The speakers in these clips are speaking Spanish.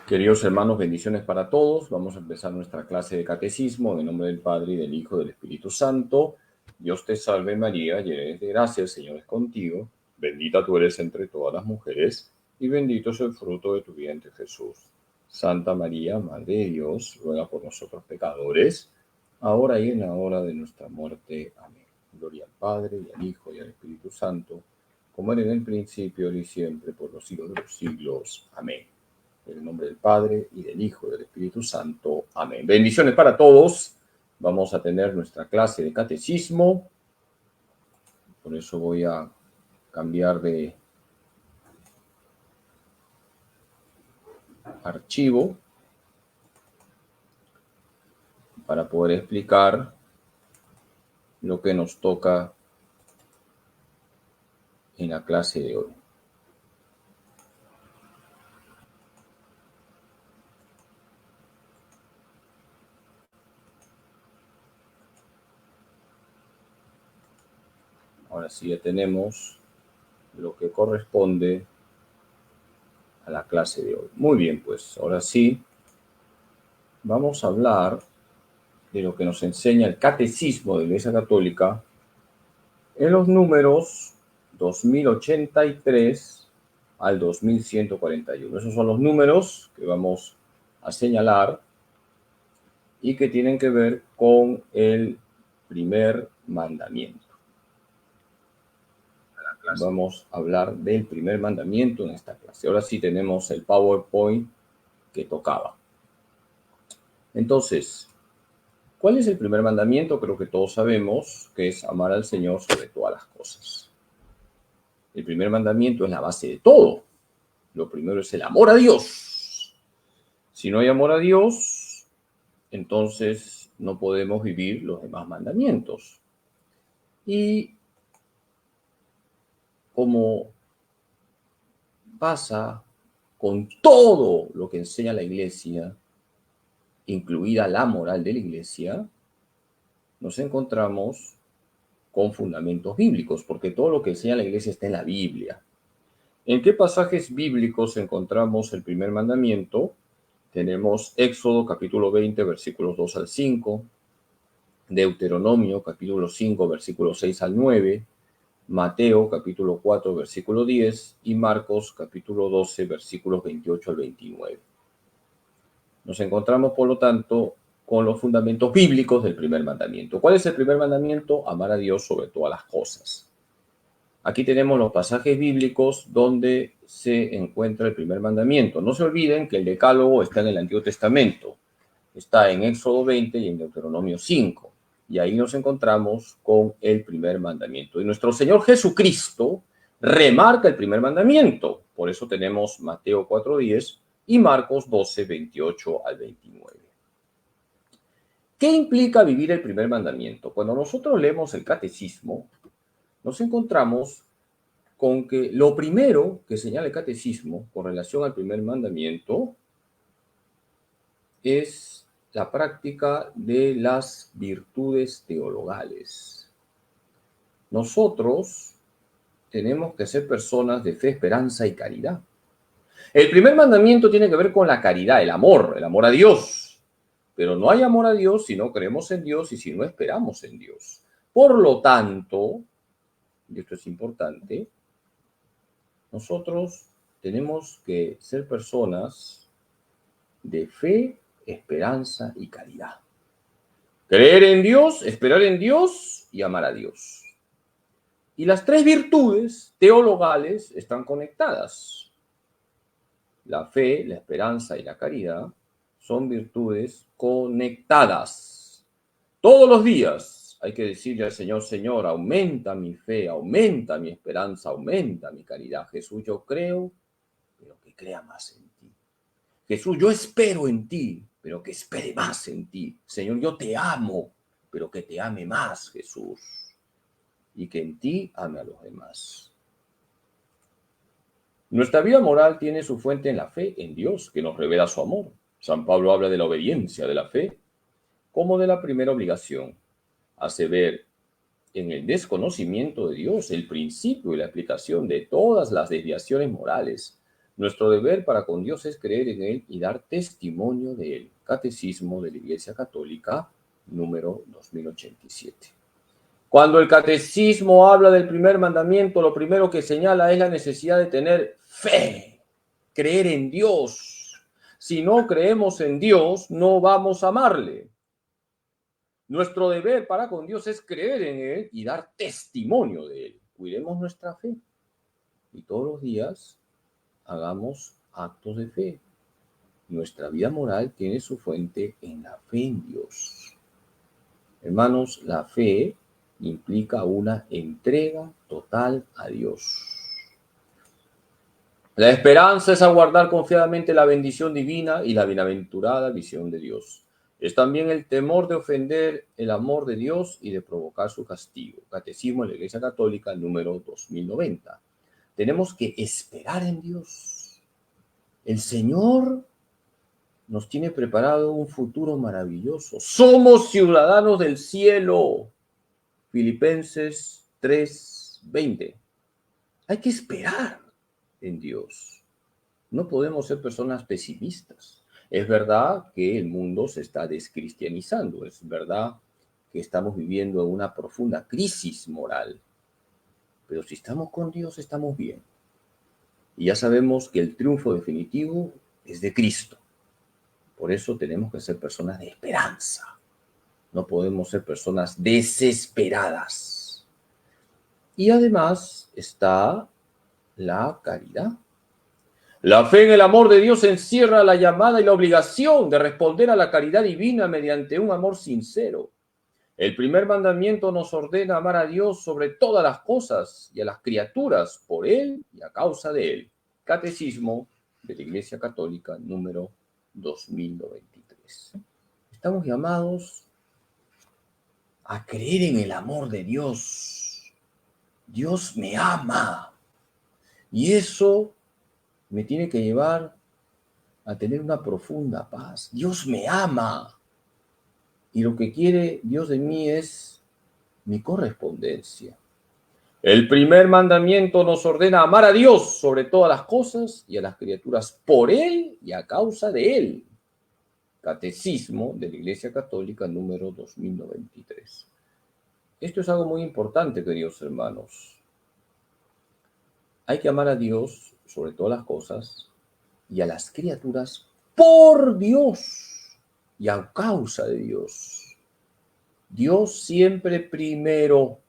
Queridos hermanos, bendiciones para todos. Vamos a empezar nuestra clase de catecismo en el nombre del Padre, y del Hijo, y del Espíritu Santo. Dios te salve María, llena eres de gracia, el Señor es contigo. Bendita tú eres entre todas las mujeres, y bendito es el fruto de tu vientre, Jesús. Santa María, Madre de Dios, ruega por nosotros pecadores, ahora y en la hora de nuestra muerte. Amén. Gloria al Padre, y al Hijo, y al Espíritu Santo, como era en el principio, ahora y siempre, por los siglos de los siglos. Amén. En el nombre del Padre, y del Hijo, y del Espíritu Santo. Amén. Bendiciones para todos. Vamos a tener nuestra clase de catecismo. Por eso voy a cambiar de archivo para poder explicar lo que nos toca en la clase de hoy. Ahora sí ya tenemos lo que corresponde a la clase de hoy. Muy bien, pues ahora sí vamos a hablar de lo que nos enseña el Catecismo de la Iglesia Católica en los números 2083 al 2141. Esos son los números que vamos a señalar y que tienen que ver con el primer mandamiento. Vamos a hablar del primer mandamiento en esta clase. Ahora sí tenemos el PowerPoint que tocaba. Entonces, ¿cuál es el primer mandamiento? Creo que todos sabemos que es amar al Señor sobre todas las cosas. El primer mandamiento es la base de todo. Lo primero es el amor a Dios. Si no hay amor a Dios, entonces no podemos vivir los demás mandamientos. Y como pasa con todo lo que enseña la Iglesia, incluida la moral de la Iglesia, nos encontramos con fundamentos bíblicos, porque todo lo que enseña la Iglesia está en la Biblia. ¿En qué pasajes bíblicos encontramos el primer mandamiento? Tenemos Éxodo capítulo 20, versículos 2 al 5, Deuteronomio capítulo 5, versículos 6 al 9, Mateo capítulo 4, versículo 10 y Marcos capítulo 12, versículos 28 al 29. Nos encontramos, por lo tanto, con los fundamentos bíblicos del primer mandamiento. ¿Cuál es el primer mandamiento? Amar a Dios sobre todas las cosas. Aquí tenemos los pasajes bíblicos donde se encuentra el primer mandamiento. No se olviden que el decálogo está en el Antiguo Testamento. Está en Éxodo 20 y en Deuteronomio 5. Y ahí nos encontramos con el primer mandamiento. Y nuestro Señor Jesucristo remarca el primer mandamiento. Por eso tenemos Mateo 4:10 y Marcos 12, 28 al 29. ¿Qué implica vivir el primer mandamiento? Cuando nosotros leemos el catecismo, nos encontramos con que lo primero que señala el catecismo con relación al primer mandamiento es la práctica de las virtudes teologales. Nosotros tenemos que ser personas de fe, esperanza y caridad. El primer mandamiento tiene que ver con la caridad, el amor a Dios. Pero no hay amor a Dios si no creemos en Dios y si no esperamos en Dios. Por lo tanto, y esto es importante, nosotros tenemos que ser personas de fe, esperanza y caridad. Creer en Dios, esperar en Dios y amar a Dios. Y las tres virtudes teologales están conectadas. La fe, la esperanza y la caridad son virtudes conectadas. Todos los días hay que decirle al Señor, Señor, aumenta mi fe, aumenta mi esperanza, aumenta mi caridad. Jesús, yo creo, pero que crea más en ti. Jesús, yo espero en ti, pero que espere más en ti. Señor, yo te amo, pero que te ame más, Jesús. Y que en ti ame a los demás. Nuestra vida moral tiene su fuente en la fe en Dios, que nos revela su amor. San Pablo habla de la obediencia de la fe como de la primera obligación. Hace ver en el desconocimiento de Dios el principio y la explicación de todas las desviaciones morales, Nuestro deber para con Dios es creer en Él y dar testimonio de Él. Catecismo de la Iglesia Católica, número 2087. Cuando el catecismo habla del primer mandamiento, lo primero que señala es la necesidad de tener fe, creer en Dios. Si no creemos en Dios, no vamos a amarle. Nuestro deber para con Dios es creer en Él y dar testimonio de Él. Cuidemos nuestra fe y todos los días hagamos actos de fe. Nuestra vida moral tiene su fuente en la fe en Dios. Hermanos, la fe implica una entrega total a Dios. La esperanza es aguardar confiadamente la bendición divina y la bienaventurada visión de Dios. Es también el temor de ofender el amor de Dios y de provocar su castigo. Catecismo de la Iglesia Católica, número 2090. Tenemos que esperar en Dios. El Señor nos tiene preparado un futuro maravilloso. Somos ciudadanos del cielo. Filipenses 3:20. Hay que esperar en Dios. No podemos ser personas pesimistas. Es verdad que el mundo se está descristianizando. Es verdad que estamos viviendo una profunda crisis moral. Pero si estamos con Dios, estamos bien. Y ya sabemos que el triunfo definitivo es de Cristo. Por eso tenemos que ser personas de esperanza. No podemos ser personas desesperadas. Y además está la caridad. La fe en el amor de Dios encierra la llamada y la obligación de responder a la caridad divina mediante un amor sincero. El primer mandamiento nos ordena amar a Dios sobre todas las cosas y a las criaturas por Él y a causa de Él. Catecismo de la Iglesia Católica, número 2093. Estamos llamados a creer en el amor de Dios. Dios me ama. Y eso me tiene que llevar a tener una profunda paz. Dios me ama. Y lo que quiere Dios de mí es mi correspondencia. El primer mandamiento nos ordena amar a Dios sobre todas las cosas y a las criaturas por Él y a causa de Él. Catecismo de la Iglesia Católica, número 2093. Esto es algo muy importante, queridos hermanos. Hay que amar a Dios sobre todas las cosas y a las criaturas por Dios y a causa de Dios. Dios siempre primero.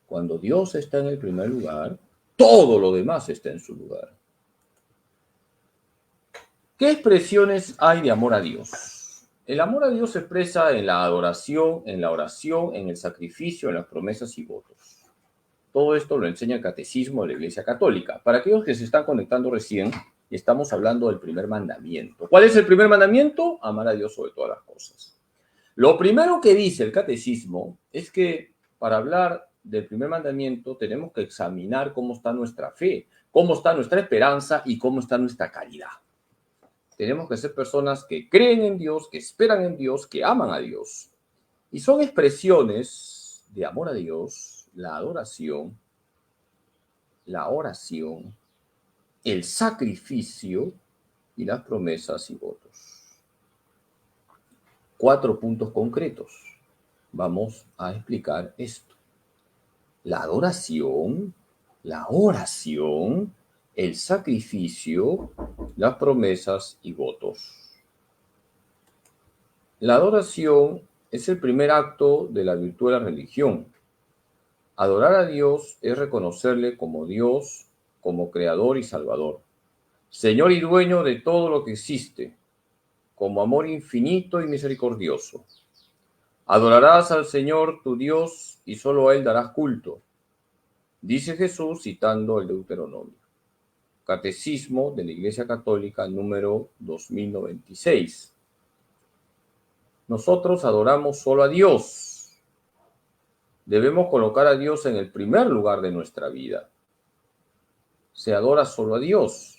Cuando Dios está en el primer lugar, todo lo demás está en su lugar. ¿Qué expresiones hay de amor a Dios? El amor a Dios se expresa en la adoración, en la oración, en el sacrificio, en las promesas y votos. Todo esto lo enseña el Catecismo de la Iglesia Católica. Para aquellos que se están conectando recién, estamos hablando del primer mandamiento. ¿Cuál es el primer mandamiento? Amar a Dios sobre todas las cosas. Lo primero que dice el Catecismo es que para hablar del primer mandamiento tenemos que examinar cómo está nuestra fe, cómo está nuestra esperanza y cómo está nuestra caridad. Tenemos que ser personas que creen en Dios, que esperan en Dios, que aman a Dios. Y son expresiones de amor a Dios, la adoración, la oración, el sacrificio y las promesas y votos. 4 puntos concretos. Vamos a explicar esto. La adoración, la oración, el sacrificio, las promesas y votos. La adoración es el primer acto de la virtud de la religión. Adorar a Dios es reconocerle como Dios, como Creador y Salvador, Señor y dueño de todo lo que existe, como amor infinito y misericordioso. Adorarás al Señor tu Dios y solo a Él darás culto, dice Jesús citando el Deuteronomio. Catecismo de la Iglesia Católica, número 2096. Nosotros adoramos solo a Dios. Debemos colocar a Dios en el primer lugar de nuestra vida. Se adora solo a Dios.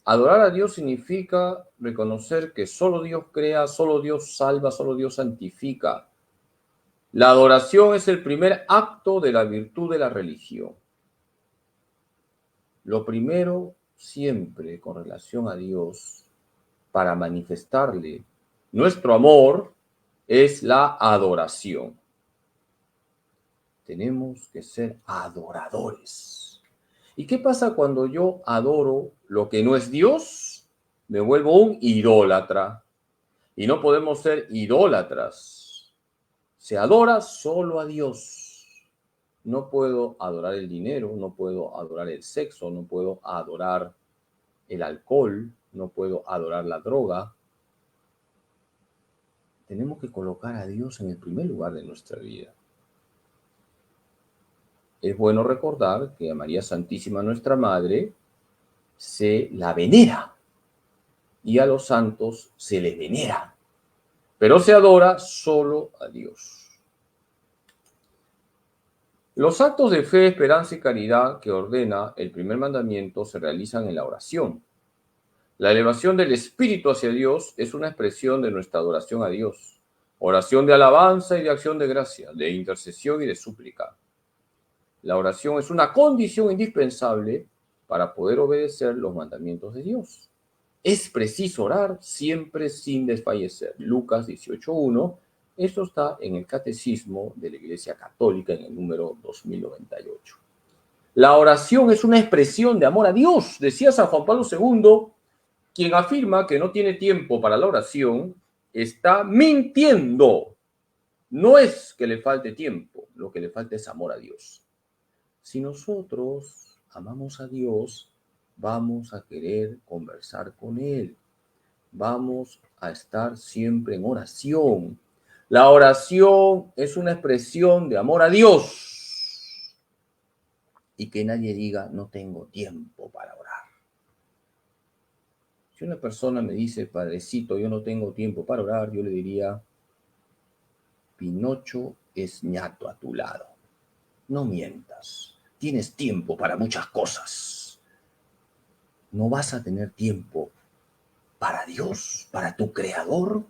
Adorar a Dios significa reconocer que solo Dios crea, solo Dios salva, solo Dios santifica. La adoración es el primer acto de la virtud de la religión. Lo primero, siempre con relación a Dios, para manifestarle nuestro amor, es la adoración. Tenemos que ser adoradores. ¿Y qué pasa cuando yo adoro lo que no es Dios? Me vuelvo un idólatra. Y no podemos ser idólatras. Se adora solo a Dios. No puedo adorar el dinero, no puedo adorar el sexo, no puedo adorar el alcohol, no puedo adorar la droga. Tenemos que colocar a Dios en el primer lugar de nuestra vida. Es bueno recordar que a María Santísima, nuestra Madre, se la venera y a los santos se les venera, pero se adora solo a Dios. Los actos de fe, esperanza y caridad que ordena el primer mandamiento se realizan en la oración. La elevación del espíritu hacia Dios es una expresión de nuestra adoración a Dios. Oración de alabanza y de acción de gracia, de intercesión y de súplica. La oración es una condición indispensable para poder obedecer los mandamientos de Dios. Es preciso orar siempre sin desfallecer. Lucas 18:1. Esto está en el Catecismo de la Iglesia Católica en el número 2098. La oración es una expresión de amor a Dios. Decía San Juan Pablo II, quien afirma que no tiene tiempo para la oración, está mintiendo. No es que le falte tiempo, lo que le falta es amor a Dios. Si nosotros amamos a Dios, vamos a querer conversar con Él. Vamos a estar siempre en oración. La oración es una expresión de amor a Dios. Y que nadie diga, no tengo tiempo para orar. Si una persona me dice, padrecito, yo no tengo tiempo para orar, yo le diría, Pinocho es ñato a tu lado. No mientas. Tienes tiempo para muchas cosas. No vas a tener tiempo para Dios, para tu Creador,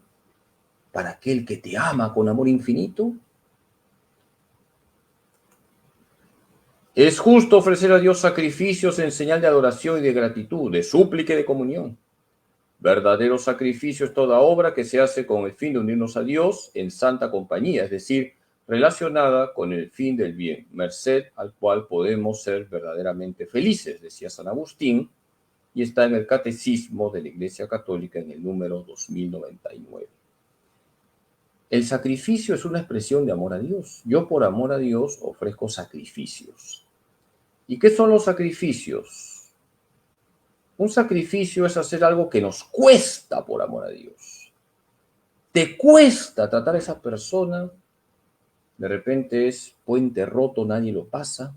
para aquel que te ama con amor infinito. Es justo ofrecer a Dios sacrificios en señal de adoración y de gratitud, de súplica y de comunión. Verdadero sacrificio es toda obra que se hace con el fin de unirnos a Dios en santa compañía, es decir, relacionada con el fin del bien, merced al cual podemos ser verdaderamente felices, decía San Agustín, y está en el Catecismo de la Iglesia Católica en el número 2099. El sacrificio es una expresión de amor a Dios. Yo por amor a Dios ofrezco sacrificios. ¿Y qué son los sacrificios? Un sacrificio es hacer algo que nos cuesta por amor a Dios. Te cuesta tratar a esa persona, de repente es puente roto, nadie lo pasa.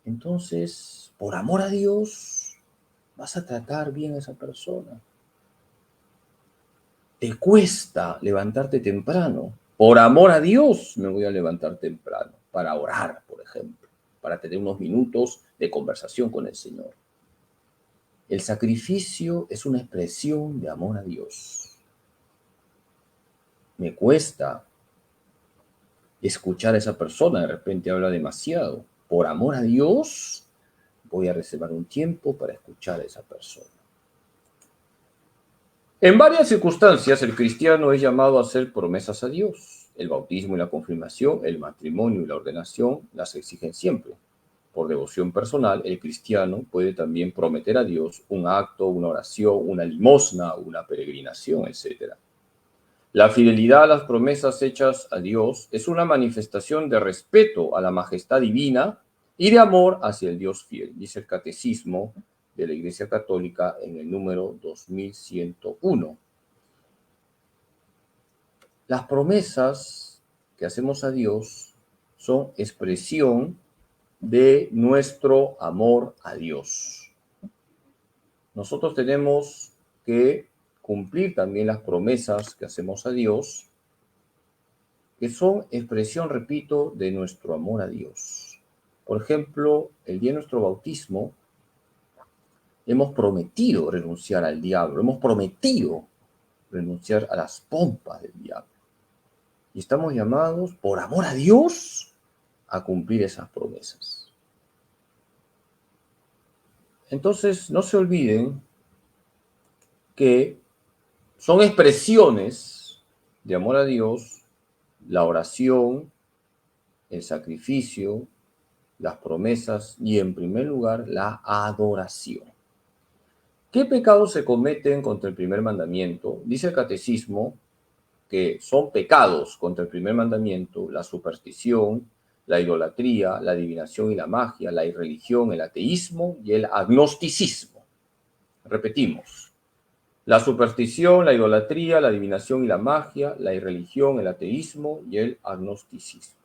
Entonces, por amor a Dios, vas a tratar bien a esa persona. Te cuesta levantarte temprano. Por amor a Dios me voy a levantar temprano, para orar, por ejemplo, para tener unos minutos de conversación con el Señor. El sacrificio es una expresión de amor a Dios. Me cuesta escuchar a esa persona, de repente habla demasiado. Por amor a Dios, voy a reservar un tiempo para escuchar a esa persona. En varias circunstancias, el cristiano es llamado a hacer promesas a Dios. El bautismo y la confirmación, el matrimonio y la ordenación las exigen siempre. Por devoción personal, el cristiano puede también prometer a Dios un acto, una oración, una limosna, una peregrinación, etc. La fidelidad a las promesas hechas a Dios es una manifestación de respeto a la majestad divina y de amor hacia el Dios fiel, dice el Catecismo de la Iglesia Católica en el número 2101. Las promesas que hacemos a Dios son expresión de nuestro amor a Dios. Nosotros tenemos que cumplir también las promesas que hacemos a Dios, que son expresión, repito, de nuestro amor a Dios. Por ejemplo, el día de nuestro bautismo, hemos prometido renunciar al diablo, hemos prometido renunciar a las pompas del diablo. Y estamos llamados, por amor a Dios, a cumplir esas promesas. Entonces, no se olviden que son expresiones de amor a Dios, la oración, el sacrificio, las promesas y, en primer lugar, la adoración. ¿Qué pecados se cometen contra el primer mandamiento? Dice el catecismo que son pecados contra el primer mandamiento: la superstición, la idolatría, la adivinación y la magia, la irreligión, el ateísmo y el agnosticismo. Repetimos: la superstición, la idolatría, la adivinación y la magia, la irreligión, el ateísmo y el agnosticismo.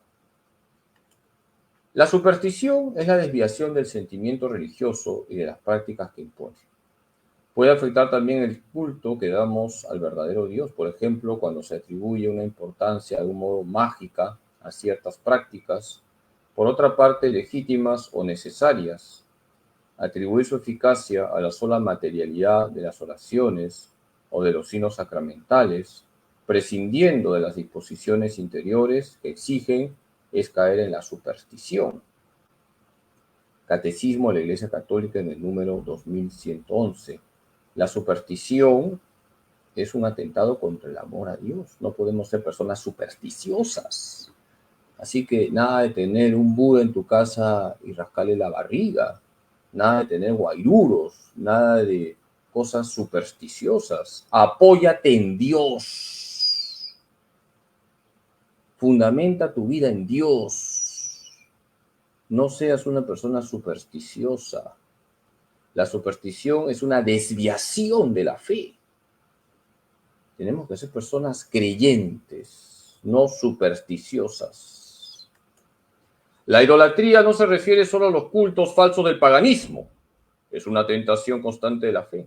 La superstición es la desviación del sentimiento religioso y de las prácticas que impone. Puede afectar también el culto que damos al verdadero Dios, por ejemplo, cuando se atribuye una importancia de un modo mágica a ciertas prácticas, por otra parte legítimas o necesarias. Atribuir su eficacia a la sola materialidad de las oraciones o de los signos sacramentales, prescindiendo de las disposiciones interiores que exigen, es caer en la superstición. Catecismo de la Iglesia Católica en el número 2111. La superstición es un atentado contra el amor a Dios. No podemos ser personas supersticiosas. Así que nada de tener un Buda en tu casa y rascarle la barriga. Nada de tener guairuros. Nada de cosas supersticiosas. Apóyate en Dios. Fundamenta tu vida en Dios. No seas una persona supersticiosa. La superstición es una desviación de la fe. Tenemos que ser personas creyentes, no supersticiosas. La idolatría no se refiere solo a los cultos falsos del paganismo. Es una tentación constante de la fe.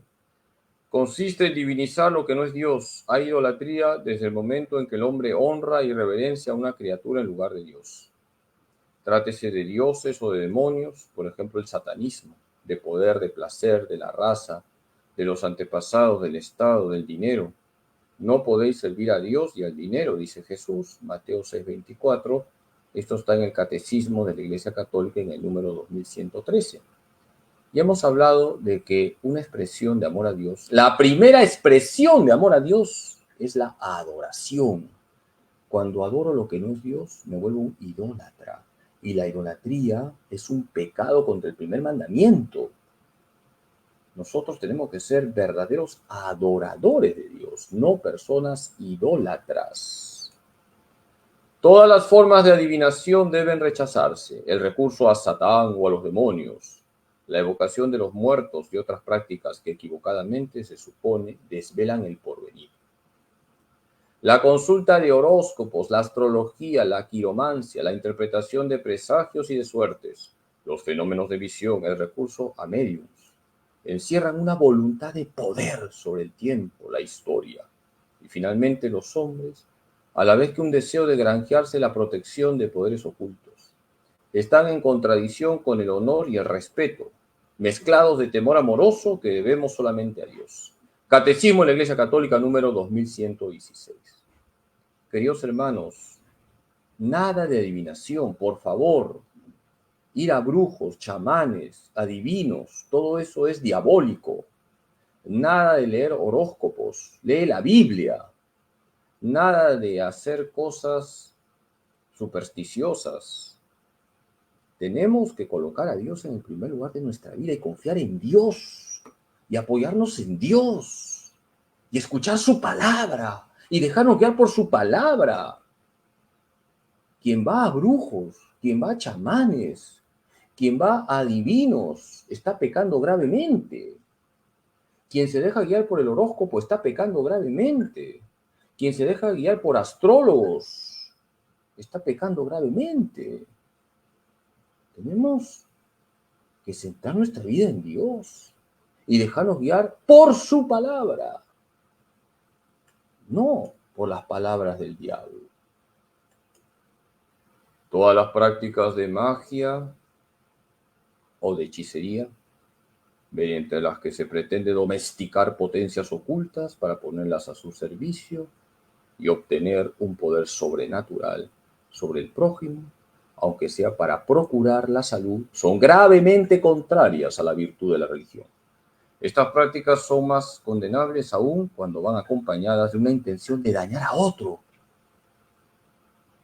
Consiste en divinizar lo que no es Dios. Hay idolatría desde el momento en que el hombre honra y reverencia a una criatura en lugar de Dios. Trátese de dioses o de demonios, por ejemplo el satanismo, de poder, de placer, de la raza, de los antepasados, del Estado, del dinero. No podéis servir a Dios y al dinero, dice Jesús, Mateo 6:24. Esto está en el Catecismo de la Iglesia Católica en el número 2113. Y hemos hablado de que una expresión de amor a Dios, la primera expresión de amor a Dios es la adoración. Cuando adoro lo que no es Dios, me vuelvo un idólatra. Y la idolatría es un pecado contra el primer mandamiento. Nosotros tenemos que ser verdaderos adoradores de Dios, no personas idólatras. Todas las formas de adivinación deben rechazarse: el recurso a Satán o a los demonios, la evocación de los muertos y otras prácticas que equivocadamente se supone desvelan el porvenir. La consulta de horóscopos, la astrología, la quiromancia, la interpretación de presagios y de suertes, los fenómenos de visión, el recurso a mediums, encierran una voluntad de poder sobre el tiempo, la historia y finalmente los hombres, a la vez que un deseo de granjearse la protección de poderes ocultos. Están en contradicción con el honor y el respeto, mezclados de temor amoroso que debemos solamente a Dios. Catecismo de la Iglesia Católica número 2116. Queridos hermanos, nada de adivinación, por favor. Ir a brujos, chamanes, adivinos, todo eso es diabólico. Nada de leer horóscopos, lee la Biblia. Nada de hacer cosas supersticiosas. Tenemos que colocar a Dios en el primer lugar de nuestra vida y confiar en Dios y apoyarnos en Dios y escuchar su palabra y dejarnos guiar por su palabra. Quien va a brujos, quien va a chamanes, quien va a adivinos, está pecando gravemente. Quien se deja guiar por el horóscopo está pecando gravemente. Quien se deja guiar por astrólogos está pecando gravemente. Tenemos que centrar nuestra vida en Dios y dejarnos guiar por su palabra, no por las palabras del diablo. Todas las prácticas de magia o de hechicería, mediante las que se pretende domesticar potencias ocultas para ponerlas a su servicio y obtener un poder sobrenatural sobre el prójimo, aunque sea para procurar la salud, son gravemente contrarias a la virtud de la religión. Estas prácticas son más condenables aún cuando van acompañadas de una intención de dañar a otro.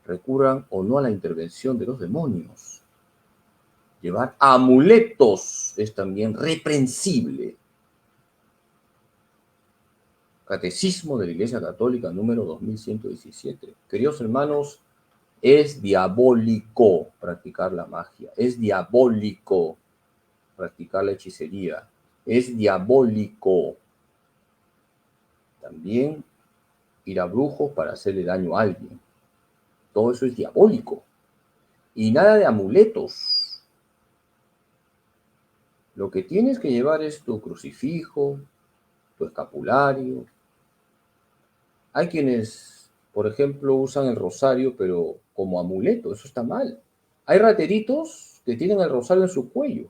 Recurran o no a la intervención de los demonios. Llevar amuletos es también reprensible. Catecismo de la Iglesia Católica número 2117. Queridos hermanos, es diabólico practicar la magia, es diabólico practicar la hechicería, es diabólico también ir a brujos para hacerle daño a alguien. Todo eso es diabólico. Y nada de amuletos. Lo que tienes que llevar es tu crucifijo, tu escapulario. Hay quienes, por ejemplo, usan el rosario, pero como amuleto. Eso está mal. Hay rateritos que tienen el rosario en su cuello.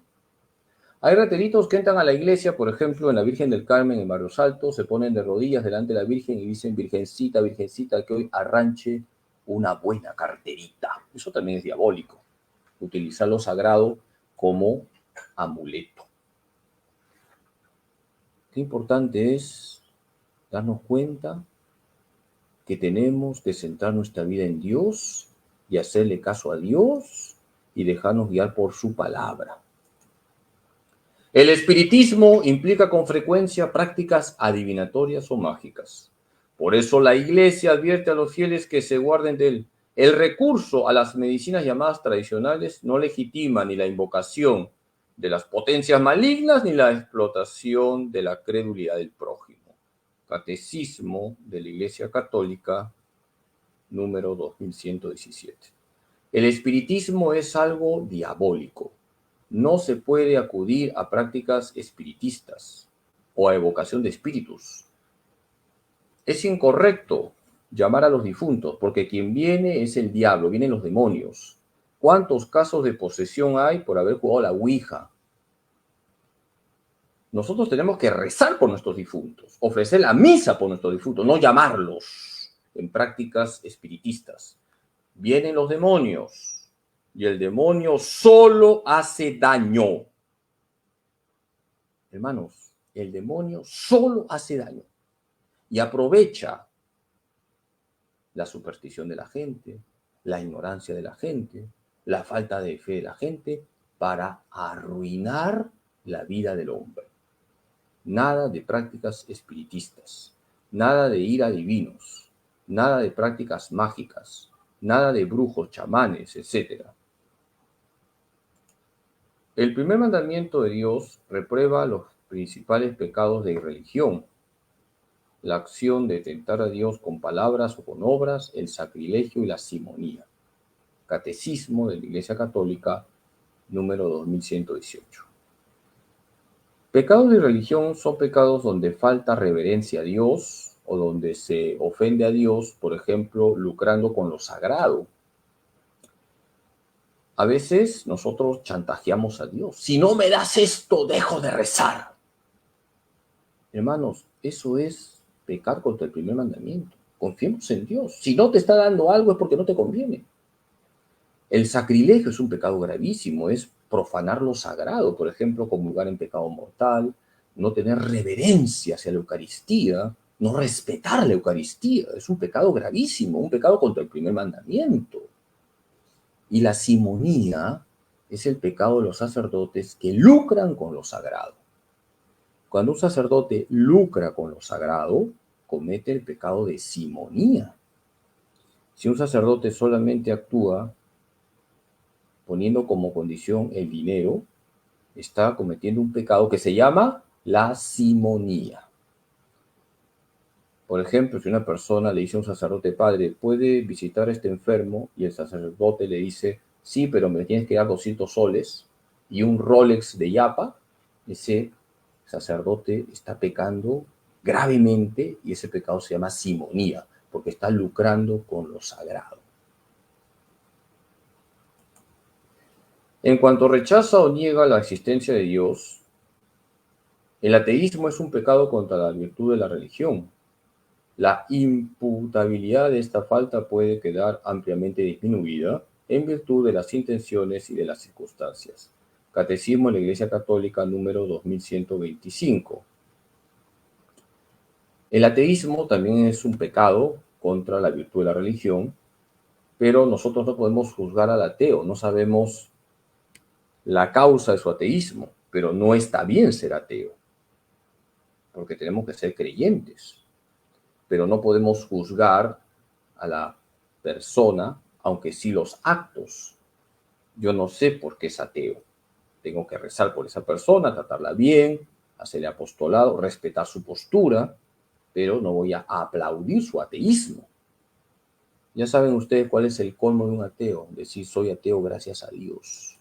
Hay rateritos que entran a la iglesia, por ejemplo, en la Virgen del Carmen, en Barrios Altos, se ponen de rodillas delante de la Virgen y dicen, Virgencita, Virgencita, que hoy arranche una buena carterita. Eso también es diabólico. Utilizar lo sagrado como amuleto. Qué importante es darnos cuenta que tenemos que centrar nuestra vida en Dios y hacerle caso a Dios y dejarnos guiar por su palabra. El espiritismo implica con frecuencia prácticas adivinatorias o mágicas. Por eso la Iglesia advierte a los fieles que se guarden de él. El recurso a las medicinas llamadas tradicionales no legitima ni la invocación de las potencias malignas ni la explotación de la credulidad del prójimo. Catecismo de la Iglesia Católica, número 2117. El espiritismo es algo diabólico. No se puede acudir a prácticas espiritistas o a evocación de espíritus. Es incorrecto llamar a los difuntos, porque quien viene es el diablo, vienen los demonios. ¿Cuántos casos de posesión hay por haber jugado la Ouija? Nosotros tenemos que rezar por nuestros difuntos, ofrecer la misa por nuestros difuntos, no llamarlos en prácticas espiritistas. Vienen los demonios y el demonio solo hace daño. Hermanos, el demonio solo hace daño y aprovecha la superstición de la gente, la ignorancia de la gente, la falta de fe de la gente para arruinar la vida del hombre. Nada de prácticas espiritistas, nada de ir a divinos, nada de prácticas mágicas, nada de brujos, chamanes, etc. El primer mandamiento de Dios reprueba los principales pecados de irreligión: la acción de tentar a Dios con palabras o con obras, el sacrilegio y la simonía. Catecismo de la Iglesia Católica, número 2118. Pecados de irreligión son pecados donde falta reverencia a Dios o donde se ofende a Dios, por ejemplo, lucrando con lo sagrado. A veces nosotros chantajeamos a Dios. Si no me das esto, dejo de rezar. Hermanos, eso es pecar contra el primer mandamiento. Confiemos en Dios. Si no te está dando algo es porque no te conviene. El sacrilegio es un pecado gravísimo, es profanar lo sagrado, por ejemplo, comulgar en pecado mortal, no tener reverencia hacia la Eucaristía, no respetar la Eucaristía. Es un pecado gravísimo, un pecado contra el primer mandamiento. Y la simonía es el pecado de los sacerdotes que lucran con lo sagrado. Cuando un sacerdote lucra con lo sagrado, comete el pecado de simonía. Si un sacerdote solamente actúa poniendo como condición el dinero, está cometiendo un pecado que se llama la simonía. Por ejemplo, si una persona le dice a un sacerdote: padre, ¿puede visitar a este enfermo? Y el sacerdote le dice: sí, pero me tienes que dar 200 soles y un Rolex de Yapa. Ese sacerdote está pecando gravemente y ese pecado se llama simonía, porque está lucrando con lo sagrado. En cuanto rechaza o niega la existencia de Dios, el ateísmo es un pecado contra la virtud de la religión. La imputabilidad de esta falta puede quedar ampliamente disminuida en virtud de las intenciones y de las circunstancias. Catecismo de la Iglesia Católica número 2125. El ateísmo también es un pecado contra la virtud de la religión, pero nosotros no podemos juzgar al ateo, no sabemos la causa de su ateísmo, pero no está bien ser ateo, porque tenemos que ser creyentes, pero no podemos juzgar a la persona, aunque sí los actos. Yo no sé por qué es ateo. Tengo que rezar por esa persona, tratarla bien, hacerle apostolado, respetar su postura, pero no voy a aplaudir su ateísmo. Ya saben ustedes cuál es el colmo de un ateo, decir soy ateo gracias a Dios.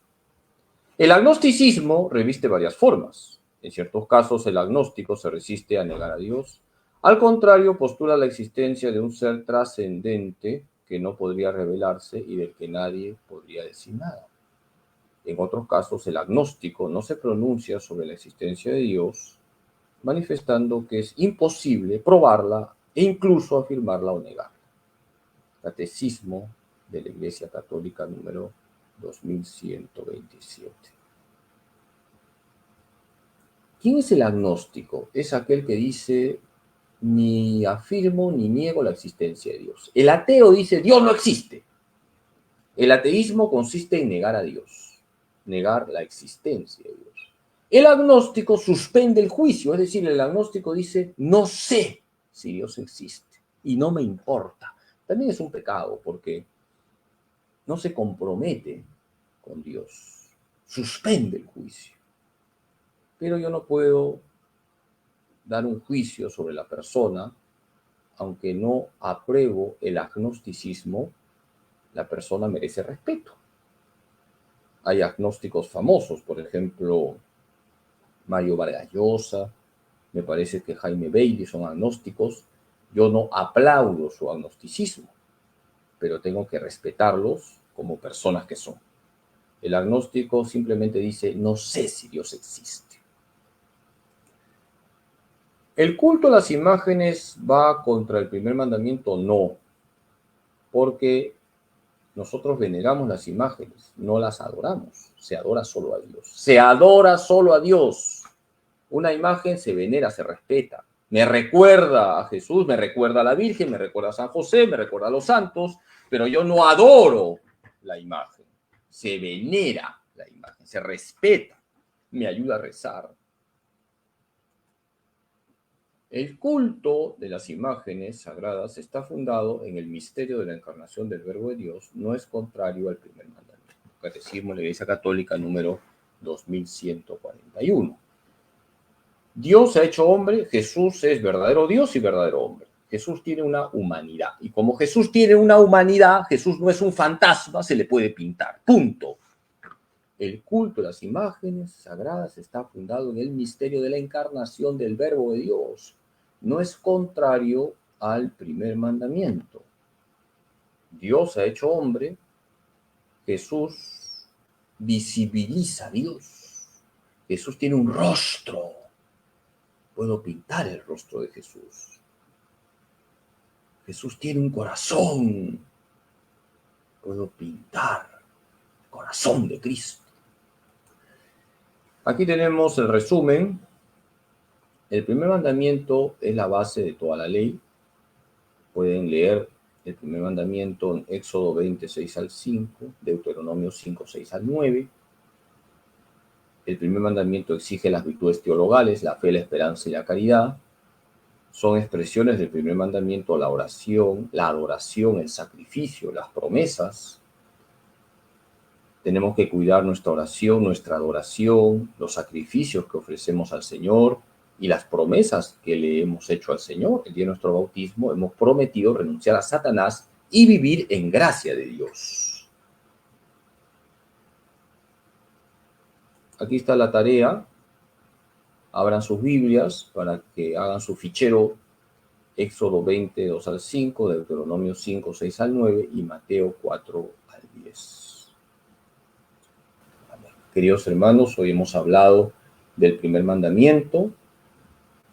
El agnosticismo reviste varias formas. En ciertos casos el agnóstico se resiste a negar a Dios. Al contrario, postula la existencia de un ser trascendente que no podría revelarse y del que nadie podría decir nada. En otros casos, el agnóstico no se pronuncia sobre la existencia de Dios, manifestando que es imposible probarla e incluso afirmarla o negarla. Catecismo de la Iglesia Católica número 2127. ¿Quién es el agnóstico? Es aquel que dice, ni afirmo ni niego la existencia de Dios. El ateo dice, Dios no existe. El ateísmo consiste en negar a Dios, negar la existencia de Dios. El agnóstico suspende el juicio, es decir, el agnóstico dice, no sé si Dios existe y no me importa. También es un pecado porque no se compromete con Dios, suspende el juicio. Pero yo no puedo dar un juicio sobre la persona, aunque no apruebo el agnosticismo, la persona merece respeto. Hay agnósticos famosos, por ejemplo, Mario Vargas Llosa, me parece que Jaime Bailey son agnósticos. Yo no aplaudo su agnosticismo, pero tengo que respetarlos como personas que son. El agnóstico simplemente dice, no sé si Dios existe. ¿El culto a las imágenes va contra el primer mandamiento? No, porque nosotros veneramos las imágenes, no las adoramos. Se adora solo a Dios. Se adora solo a Dios. Una imagen se venera, se respeta. Me recuerda a Jesús, me recuerda a la Virgen, me recuerda a San José, me recuerda a los santos, pero yo no adoro la imagen. Se venera la imagen, se respeta, me ayuda a rezar. El culto de las imágenes sagradas está fundado en el misterio de la encarnación del Verbo de Dios, no es contrario al primer mandamiento. Catecismo de la Iglesia Católica número 2141. Dios se ha hecho hombre, Jesús es verdadero Dios y verdadero hombre. Jesús tiene una humanidad. Y como Jesús tiene una humanidad, Jesús no es un fantasma, se le puede pintar. Punto. El culto de las imágenes sagradas está fundado en el misterio de la encarnación del Verbo de Dios. No es contrario al primer mandamiento. Dios se ha hecho hombre, Jesús visibiliza a Dios. Jesús tiene un rostro. Puedo pintar el rostro de Jesús. Jesús tiene un corazón. Puedo pintar el corazón de Cristo. Aquí tenemos el resumen. El primer mandamiento es la base de toda la ley. Pueden leer el primer mandamiento en Éxodo 26 al 5, Deuteronomio 5, 6 al 9. El primer mandamiento exige las virtudes teologales, la fe, la esperanza y la caridad. Son expresiones del primer mandamiento la oración, la adoración, el sacrificio, las promesas. Tenemos que cuidar nuestra oración, nuestra adoración, los sacrificios que ofrecemos al Señor y las promesas que le hemos hecho al Señor. El día de nuestro bautismo hemos prometido renunciar a Satanás y vivir en gracia de Dios. Aquí está la tarea. Abran sus Biblias para que hagan su fichero Éxodo 20, 2 al 5, Deuteronomio 5, 6 al 9 y Mateo 4 al 10. Queridos hermanos, hoy hemos hablado del primer mandamiento.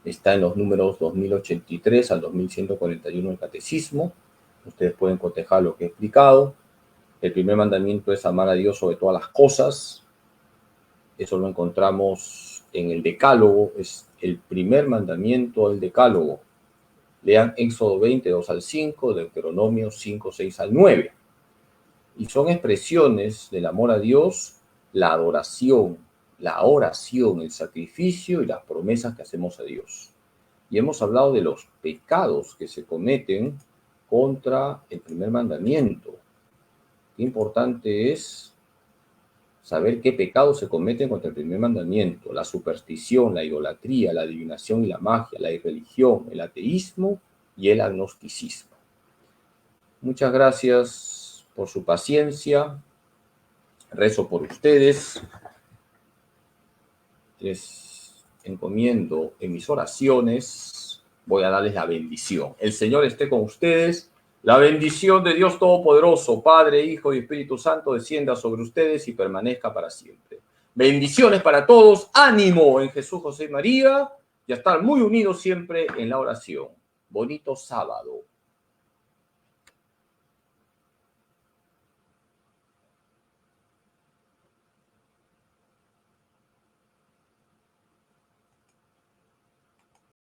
Está en los números 2083 al 2141 del Catecismo. Ustedes pueden cotejar lo que he explicado. El primer mandamiento es amar a Dios sobre todas las cosas. Eso lo encontramos en el Decálogo, es el primer mandamiento del Decálogo. Lean Éxodo 20, 2 al 5, Deuteronomio 5, 6 al 9. Y son expresiones del amor a Dios, la adoración, la oración, el sacrificio y las promesas que hacemos a Dios. Y hemos hablado de los pecados que se cometen contra el primer mandamiento. Qué importante es saber qué pecados se cometen contra el primer mandamiento: la superstición, la idolatría, la adivinación y la magia, la irreligión, el ateísmo y el agnosticismo. Muchas gracias por su paciencia. Rezo por ustedes. Les encomiendo en mis oraciones. Voy a darles la bendición. El Señor esté con ustedes. La bendición de Dios Todopoderoso, Padre, Hijo y Espíritu Santo, descienda sobre ustedes y permanezca para siempre. Bendiciones para todos. Ánimo en Jesús, José y María. Y a estar muy unidos siempre en la oración. Bonito sábado.